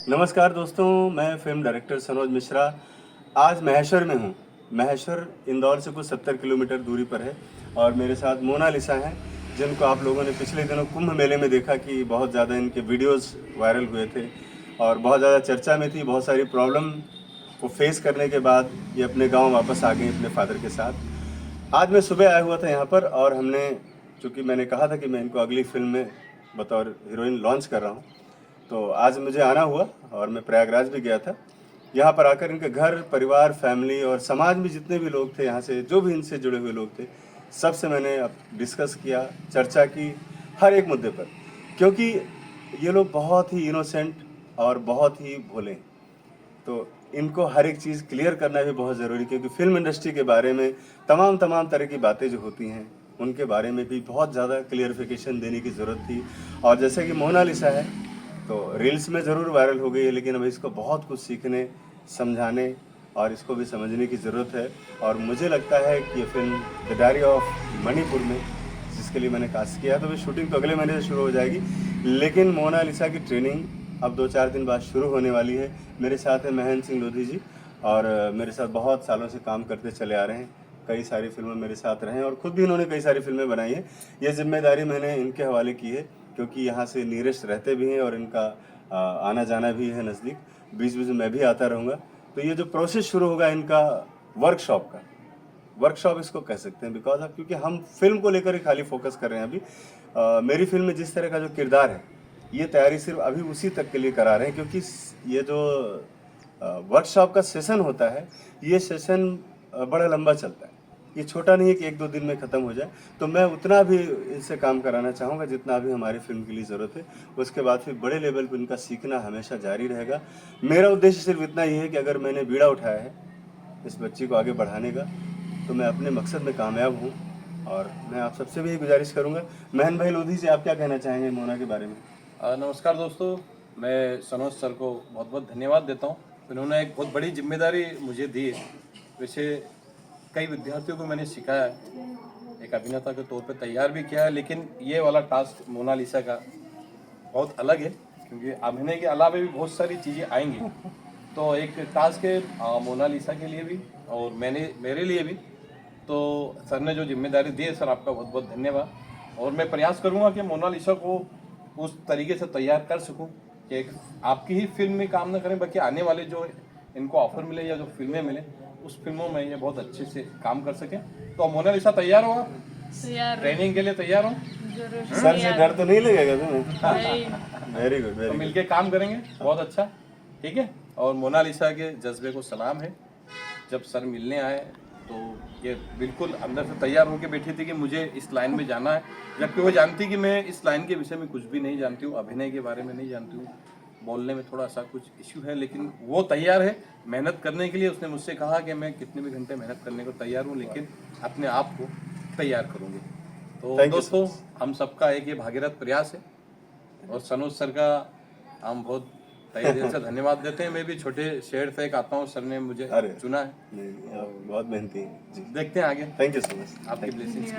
नमस्कार दोस्तों, मैं फिल्म डायरेक्टर सनोज मिश्रा आज महेश्वर में हूँ। महेश्वर इंदौर से कुछ 70 किलोमीटर दूरी पर है और मेरे साथ मोनालिसा हैं, जिनको आप लोगों ने पिछले दिनों कुंभ मेले में देखा कि बहुत ज़्यादा इनके वीडियोस वायरल हुए थे और बहुत ज़्यादा चर्चा में थी। बहुत सारी प्रॉब्लम को फेस करने के बाद ये अपने गांव वापस आ गई अपने फादर के साथ। आज मैं सुबह आया हुआ था यहाँ पर और हमने, चूँकि मैंने कहा था कि मैं इनको अगली फिल्म में बतौर हीरोइन लॉन्च कर रहा हूँ, तो आज मुझे आना हुआ और मैं प्रयागराज भी गया था। यहाँ पर आकर इनके घर परिवार, फैमिली और समाज में जितने भी लोग थे, यहाँ से जो भी इनसे जुड़े हुए लोग थे, सबसे मैंने अब डिस्कस किया, चर्चा की हर एक मुद्दे पर, क्योंकि ये लोग बहुत ही इनोसेंट और बहुत ही भोले हैं। तो इनको हर एक चीज़ क्लियर करना भी बहुत ज़रूरी, क्योंकि फिल्म इंडस्ट्री के बारे में तमाम तरह की बातें जो होती हैं उनके बारे में भी बहुत ज़्यादा क्लियरिफिकेशन देने की ज़रूरत थी। और जैसे कि मोनालिसा है, तो रील्स में ज़रूर वायरल हो गई है, लेकिन अब इसको बहुत कुछ सीखने, समझाने और इसको भी समझने की ज़रूरत है। और मुझे लगता है कि ये film the diary of Manipur में, जिसके लिए मैंने कास्ट किया, तो शूटिंग तो अगले महीने से शुरू हो जाएगी, लेकिन मोनालिसा की ट्रेनिंग अब 2-4 दिन बाद शुरू होने वाली है। मेरे साथ है महेंद्र सिंह लोधी जी, और मेरे साथ बहुत सालों से काम करते चले आ रहे हैं। कई सारी फिल्में मेरे साथ रहे हैं और ख़ुद भी इन्होंने कई सारी फिल्में बनाई हैं। ये जिम्मेदारी मैंने इनके हवाले की है, क्योंकि यहाँ से नीरज रहते भी हैं और इनका आना जाना भी है नज़दीक। बीच बीच में मैं भी आता रहूँगा। तो ये जो प्रोसेस शुरू होगा इनका वर्कशॉप का, वर्कशॉप इसको कह सकते हैं, बिकॉज अब क्योंकि हम फिल्म को लेकर ही खाली फोकस कर रहे हैं अभी। मेरी फिल्म में जिस तरह का जो किरदार है, ये तैयारी सिर्फ अभी उसी तक के लिए करा रहे हैं, क्योंकि ये जो वर्कशॉप का सेशन होता है, ये सेशन बड़ा लंबा चलता है। ये छोटा नहीं है कि 1-2 दिन में ख़त्म हो जाए। तो मैं उतना भी इनसे काम कराना चाहूँगा जितना अभी हमारी फिल्म के लिए ज़रूरत है। उसके बाद फिर बड़े लेवल पर इनका सीखना हमेशा जारी रहेगा। मेरा उद्देश्य सिर्फ इतना ही है कि अगर मैंने बीड़ा उठाया है इस बच्ची को आगे बढ़ाने का, तो मैं अपने मकसद में कामयाब हूँ। और मैं आप सबसे भी यही गुजारिश करूँगा। महेंद्र भाई लोधी जी, आप क्या कहना चाहेंगे मोना के बारे में? नमस्कार दोस्तों, मैं सनोज सर को बहुत बहुत धन्यवाद देता हूँ। उन्होंने एक बहुत बड़ी जिम्मेदारी मुझे दी है। वैसे कई विद्यार्थियों को मैंने सिखाया है, एक अभिनेता के तौर पे तैयार भी किया है, लेकिन ये वाला टास्क मोनालिसा का बहुत अलग है, क्योंकि अभिनय के अलावा भी बहुत सारी चीज़ें आएंगी। तो एक टास्क है मोनालिसा के लिए भी और मेरे लिए भी। तो सर ने जो जिम्मेदारी दी है, सर आपका बहुत बहुत धन्यवाद। और मैं प्रयास करूँगा कि मोनालिसा को उस तरीके से तैयार कर सकूं कि एक आपकी ही फिल्म में काम न करें, बल्कि आने वाले जो इनको ऑफर मिले या जो फिल्में मिले, उस फिल्मों में ये बहुत अच्छे से काम कर सकें। तो मोनालिसा तैयार हो? ट्रेनिंग के लिए तैयार हो? सर से डर तो नहीं लगेगा तुम्हें? वेरी गुड, वेरी तो गुड। मिलके काम करेंगे, बहुत अच्छा, ठीक है। और मोनालिसा के जज्बे को सलाम है। जब सर मिलने आए तो ये बिल्कुल अंदर से तैयार होकर बैठी थी कि मुझे इस लाइन में जाना है, जबकि वो जानती कि मैं इस लाइन के विषय में कुछ भी नहीं जानती हूँ, अभिनय के बारे में नहीं जानती हूँ, बोलने में थोड़ा सा कुछ इश्यू है, लेकिन वो तैयार है मेहनत करने के लिए। उसने मुझसे कहा कि मैं कितने भी घंटे मेहनत करने को तैयार हूँ, लेकिन अपने आप को तैयार करूँगी। तो दोस्तों, हम सबका एक ये भागीरथ प्रयास है और सनोज सर का हम बहुत तहे दिल से धन्यवाद देते हैं। मैं भी छोटे शहर से एक आता हूँ, सर ने मुझे चुना है। नहीं, बहुत मेहनती है। देखते हैं आगे। Thank you so much. आपकी ब्लेसिंग्स।